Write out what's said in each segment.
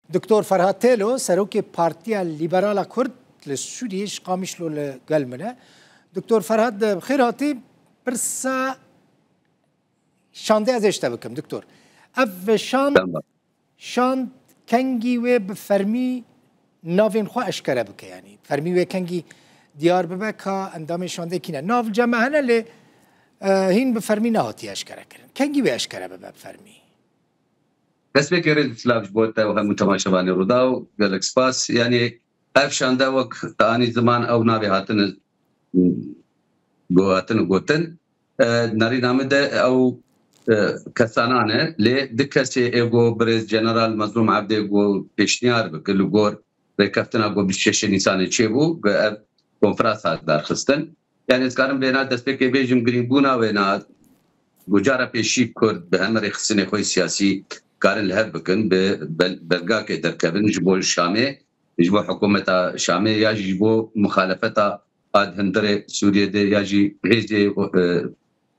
دكتور فرهاد تيلو سروكي بارتيا الليبرالا كرد للسوريش قامش له لقلمنا. دكتور فرهاد بخير هاتي برسا شاندي ازيش تبكم دكتور اف شاند كنجي و بفرمي نافين خو اشكره بك يعني فرمي و كنجي ديار ببكا اندام شاندي كينا ناف جمع هنا اللي هين بفرمي نهاتي اشكره كرن كنجي و اشكره بفرمي بس بكرد سلاف بوتا وهم تماشباني روداو قالك سباس يعني اف شاندا وك تاني زمان او نابي هاتن گوتن ناری نامده او کسانانه لی دکسی ایگو برز جنرال مظلوم عبده ایگو پیشنیار بکل گور رکفتن ایگو 26 نیسانه چه بو کنفرانس ها در خستن یعنی از کارم بینا دست بکی بیجم گرین بونا وینا گجارا پیشی کرد به همه رخصین خوی سیاسی کارن لهر بکن به بلگا که درکبن جبو شامه جبو حکومت شامه یا جبو مخالفتا آد هندره سوریه ده یا جی هیزه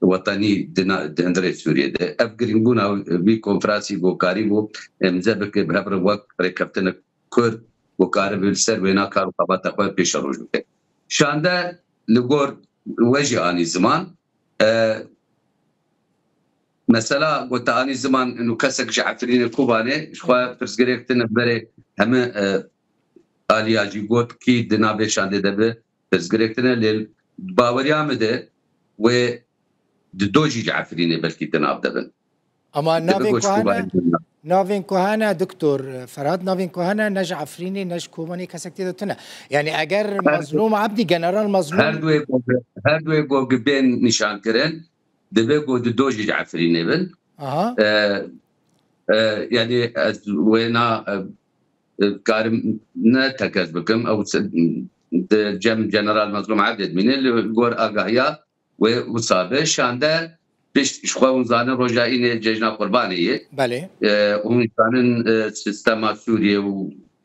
وطنی هندره سوریه ده اف گرین بونا بی کنفرانسی بو کاری بو امزه بکه به هبر وقت رکفتن کرد بو کاری بلسر وینا کارو قباتا خواه پیش روش بکه شانده لگور وجه آنی زمان مثلا قلت آنی زمان انو کسک جعفرین کوبانه خواه فرزگریفتن بره همه آلیاجی گوت کی دنابه شانده ده به فرزگریفتنه لیل باوریامه ده و دوجی جعفرینه بلکی تناب دبن اما ناوین کوهانا دکتور فرهاد ناوین کوهانا نج عفرینی نج کومانی کسکتی دتنه یعنی اگر مظلوم عبدی جنرال مظلوم هر دوی گو بین نشان کرن دبه گو دوجی جعفرینه بن یعنی وینا کارم نه تکرز بکم او جم جنرال مظلوم عبد من اللي جور اغايا وصابه شانده بيش شخو زانه رجائين ججنا قربانيه بله ومثلا سيستم سوريا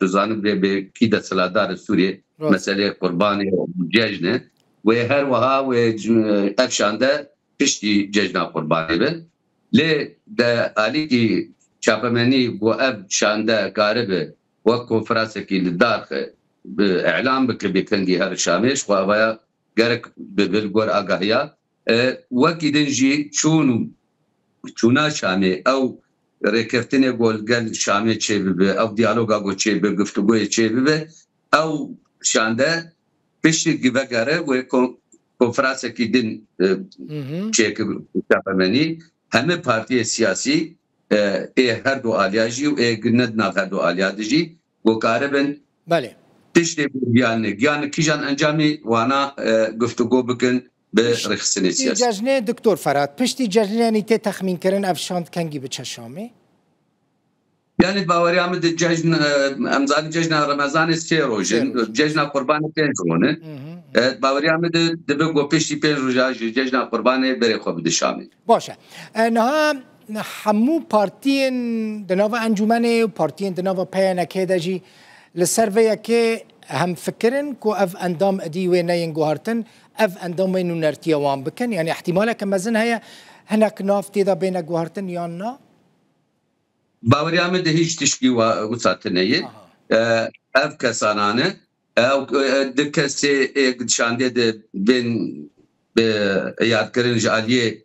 وزانه بكيده سلادار سوريا مساله قربانيه وججنا وهر وها وافشانده بيشتي ججنا قربانيه لي ده عليكي شابمني واب شانده قاربه وكونفرانسكي للدار اعلام بك بكنجي هر شامش وابا جرك بالجور اغايا وكيدنجي شونا شامي او ريكفتني جول قال شامي تشيب او ديالوغا جو تشيب گفتگو تشيب او شانده بيش جبغاره وكونفرانس كي دين تشيك تشافمني هم بارتي سياسي هر دو الياجي و گندنا هر دو اليادجي وكاربن بله تشتي يعني كيجان انجامي وانا گفتگو بكن برخصني سياسي ججنه دكتور فرهاد پشتی ججنه يعني تخمين كرن افشاند کنگی به چشامه يعني باوري عمد ججن امزان ججن رمضان سيروجن ججن قربان بينجونه باوري عمد دبگو پشتی پينجوجا ججن قربان بري خو بدشامي باشه انها همو پارتين دناوا انجمنه و پارتين دناوا پيانكه دجي لسرویا که هم فکرن کو اف اندام ادی و نین گوهرتن اف اندام وینو نرتیا وان بکن یعنی احتمالا که مزن هيا هناك نافتی دا بین گوهرتن یا نه باوری آمده هیچ تشکی و ساتنه اف کسانانه او دکسی شانده ده بین یاد کرن جالیه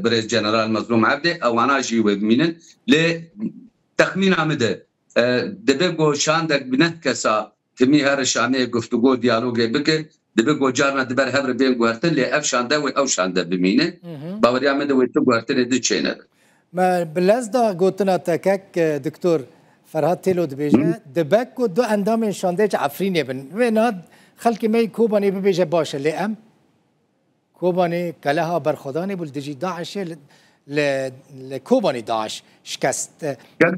برز جنرال مظلوم عبده اوانا جی و بمینن لی تخمین آمده دبگو شاندک بنه کسا کمی هر شانه گفتگو دیالوگ بکه دبگو جارنا دبر هبر بین گوهرتن لی اف شانده و او شانده بمینه باوری آمده و تو گوهرتن دی چینه ما بلزدا گوتنا تکک دکتور فرهاد تیلو دبیجه دبگو دو اندام شانده عفرینه بن و ناد خلکی می کوبانی ببیجه باشه لی ام کوبانی کلها برخدانی بول دجی داعشه لكوباني داعش شكست كان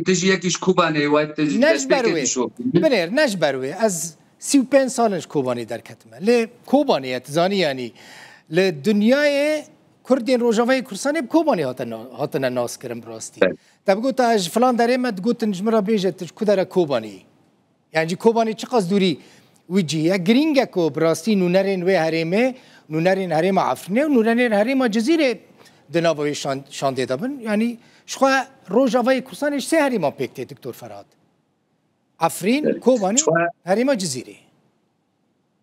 تجي يكيش كوباني وايت نجبروي بنير نجبروي از 35 سالش كوباني در كتمه لكوباني تزاني يعني للدنيا كردين روجافي كرساني بكوباني هاتنا الناس كرم براستي تبقوا تاج فلان داري ما تقول تنجمرا بيجت كدرا كوباني يعني كوباني چقاس دوري ويجي يا جرينجا كو براستي نونرين وي هريمه نونرين هريمه عفنه ونونرين هريمه جزيره دناوی شانده دابن یعنی شخوا روجاوای کردستانش سه هریما پکته دکتور فرهاد عفرین کوبانی هریما جزیره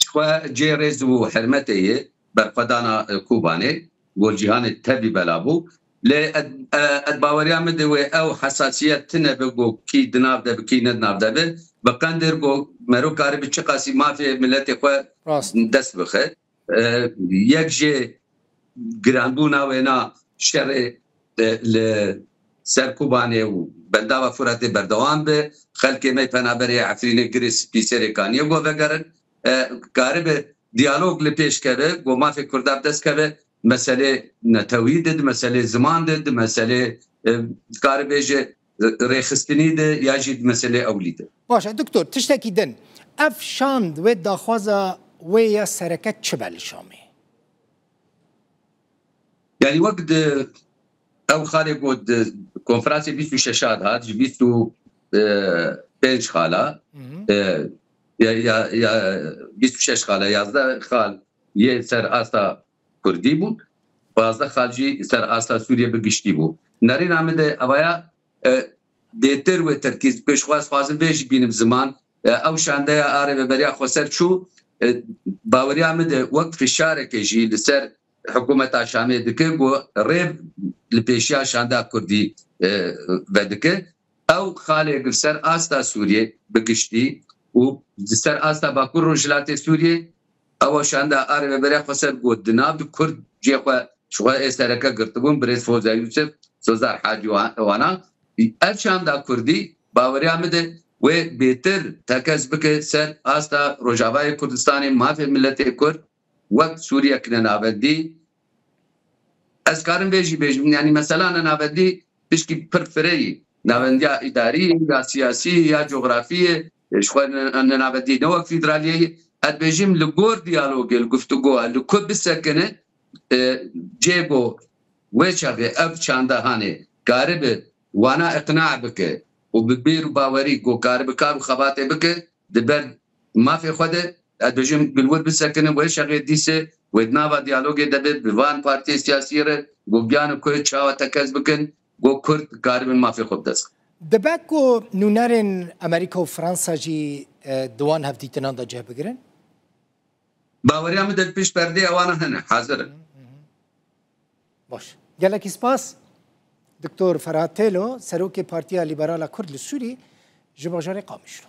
شخوا جیرز و حرمته برفدانا کوبانی والجهان تبي بلابو لأدباوريا مدوي أو حساسية تنبغو كي دناف ده بكي ندناف ده بقندر جو مرو كاري بتشقاسي ما في ملتي خو دست بخه يك جي جرانبونا وينا شر لسركوباني وبنداوا فراتي بردوان به خلقي مي فنابري عفرين جريس بيسيري كان يگو وگرن كاري به ديالوج لپیش كبه جو ما في كرداب دست كبه مسئله نتویدد مسئله زمان دد مسئله کار بیجه ریخستنی ده یا جید مسئله اولیده باشه دکتر تشتکی دن افشاند و داخوازا و یا سرکت چه بلی شامه یعنی وقت او خاله قد کنفرانسی 26 هات 25 خاله یا 26 خاله 11 خال یه سر آستا کردی بود بازده خارجی سر آستا سوریه بگشتی بود نرین آمده اویا دیتر و ترکیز بشخواست خوازم بیش بینم زمان او شانده آره و بریا خوصر چو باوری آمده وقت فشاره که جی لسر حکومت شامه دکه گو ریب لپیشیا شانده کردی و دکه او خاله سر آستا سوریه بگشتی و سر آستا باکور روشلات سوریه او شانده آره و برای خسر گود دناب کرد جیخوا شخوا استرکه گرتبون برز فوزا یوسف سوزار حاجی وانا اف شانده کردی باوری آمده و بهتر تکس بکه سر آستا روجاوای کردستانی مافی ملت کرد وقت سوریه کنه نابدی از کارم بیجم یعنی مثلا نابدی بشکی پرفری نابدی اداری یا سیاسی یا جغرافی شخوا نابدی نوک فیدرالیه ادبیجیم لگور دیالوگ الگفتگو لکو بسکنه جیبو وچه اف چانده هانه کارب وانا اقناع بکه و ببیر باوری گو کارب کارو خباته بکه دبر ما في خده ادبیجیم گلور بسکنه وچه دیسه و ادناوا دیالوگ دبر بوان پارتی سیاسی ره گو بیانو که چاوا تکز بکن گو کرد کارب ما في خود دست دبکو نونرن امریکا و فرانسا جی دوان هفدیتنان دا جه بگرن؟ باوری هم در پیش پرده اوانا هنه حاضر باش گلکی سپاس دکتور فرهاد تیلو سروک پارتیا لیبرالا کرد لسوری جباجار قامشلو